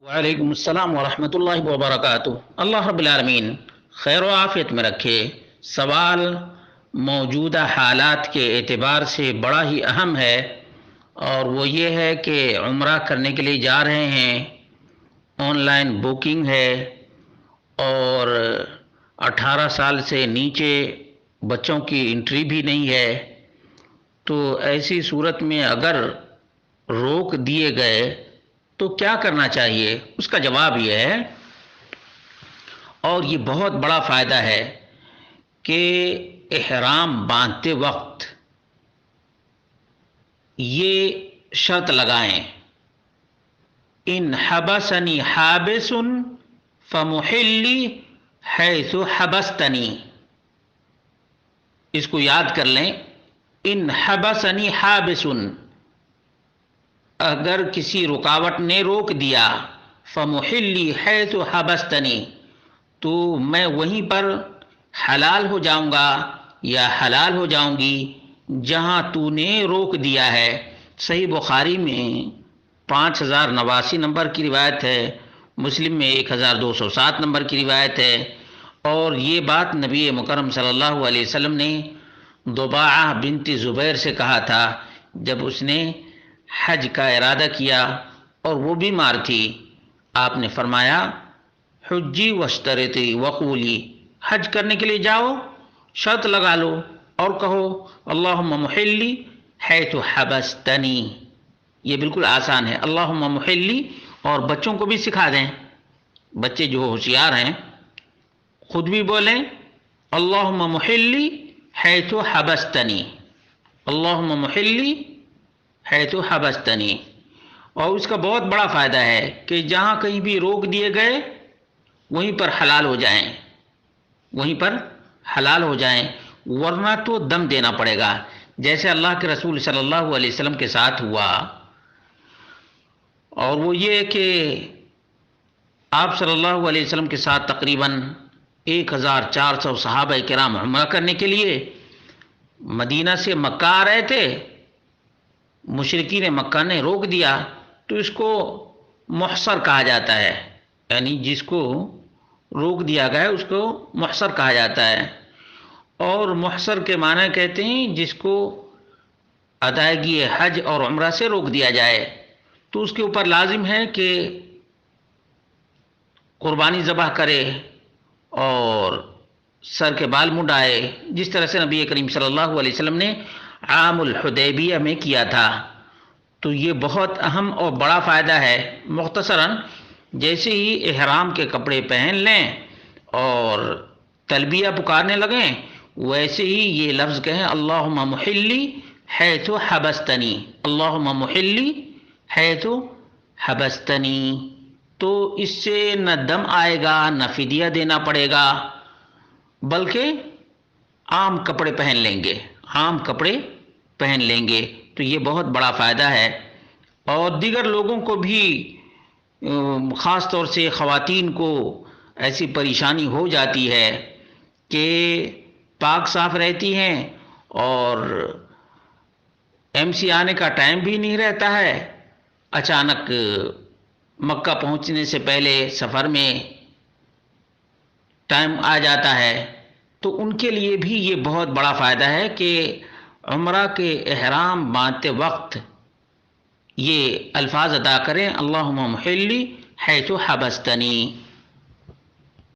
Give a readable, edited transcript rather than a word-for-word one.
وعلیکم السلام ورحمۃ اللہ وبرکاتہ۔ اللہ رب العالمین خیر و عافیت میں رکھے۔ سوال موجودہ حالات کے اعتبار سے بڑا ہی اہم ہے، اور وہ یہ ہے کہ عمرہ کرنے کے لیے جا رہے ہیں، آن لائن بکنگ ہے، اور 18 سال سے نیچے بچوں کی انٹری بھی نہیں ہے۔ تو ایسی صورت میں اگر روک دیے گئے تو کیا کرنا چاہیے؟ اس کا جواب یہ ہے، اور یہ بہت بڑا فائدہ ہے، کہ احرام باندھتے وقت یہ شرط لگائیں: ان حبسنی حابس فمحلی حیث حبستنی۔ اس کو یاد کر لیں، ان حبسنی حابس، اگر کسی رکاوٹ نے روک دیا، فمحلی حیث حبستنی، تو میں وہیں پر حلال ہو جاؤں گا یا حلال ہو جاؤں گی جہاں تو نے روک دیا ہے۔ صحیح بخاری میں 5089 نمبر کی روایت ہے، مسلم میں 1207 نمبر کی روایت ہے، اور یہ بات نبی مکرم صلی اللہ علیہ وسلم نے ضباعہ بنت زبیر سے کہا تھا جب اس نے حج کا ارادہ کیا اور وہ بیمار تھی۔ آپ نے فرمایا: حجی واشترطی وقولی، حج کرنے کے لیے جاؤ، شرط لگا لو اور کہو اللہم محلی حیث حبستنی۔ یہ بالکل آسان ہے، اللہم محلی، اور بچوں کو بھی سکھا دیں، بچے جو ہوشیار ہیں خود بھی بولیں اللہم محلی حیث حبستنی، اللہم محلی حیث حبستنی۔ اور اس کا بہت بڑا فائدہ ہے کہ جہاں کہیں بھی روک دیے گئے وہیں پر حلال ہو جائیں، وہیں پر حلال ہو جائیں، ورنہ تو دم دینا پڑے گا، جیسے اللہ کے رسول صلی اللہ علیہ وسلم کے ساتھ ہوا۔ اور وہ یہ کہ آپ صلی اللہ علیہ وسلم کے ساتھ تقریباً 1400 صحابہ کرام عمرہ کرنے کے لیے مدینہ سے مکہ آ رہے تھے۔ مشرکین مکہ نے روک دیا، تو اس کو محصر کہا جاتا ہے، یعنی جس کو روک دیا گیا ہے اس کو محصر کہا جاتا ہے۔ اور محصر کے معنی کہتے ہیں جس کو ادائیگی حج اور عمرہ سے روک دیا جائے، تو اس کے اوپر لازم ہے کہ قربانی ذبح کرے اور سر کے بال منڈائے، جس طرح سے نبی کریم صلی اللہ علیہ وسلم نے عام الحدیبیہ میں کیا تھا۔ تو یہ بہت اہم اور بڑا فائدہ ہے۔ مختصراً جیسے ہی احرام کے کپڑے پہن لیں اور تلبیہ پکارنے لگیں، ویسے ہی یہ لفظ کہیں اللہم محلی حیث حبستنی، اللہم محلی حیث حبستنی۔ تو اس سے نہ دم آئے گا، نہ فدیہ دینا پڑے گا، بلکہ عام کپڑے پہن لیں گے، عام کپڑے پہن لیں گے۔ تو یہ بہت بڑا فائدہ ہے۔ اور دیگر لوگوں کو بھی، خاص طور سے خواتین کو ایسی پریشانی ہو جاتی ہے کہ پاک صاف رہتی ہیں اور ایم سی آنے کا ٹائم بھی نہیں رہتا ہے، اچانک مکہ پہنچنے سے پہلے سفر میں ٹائم آ جاتا ہے، تو ان کے لیے بھی یہ بہت بڑا فائدہ ہے کہ عمرہ کے احرام باندھتے وقت یہ الفاظ ادا کریں اللہم محلی حیث حبستنی۔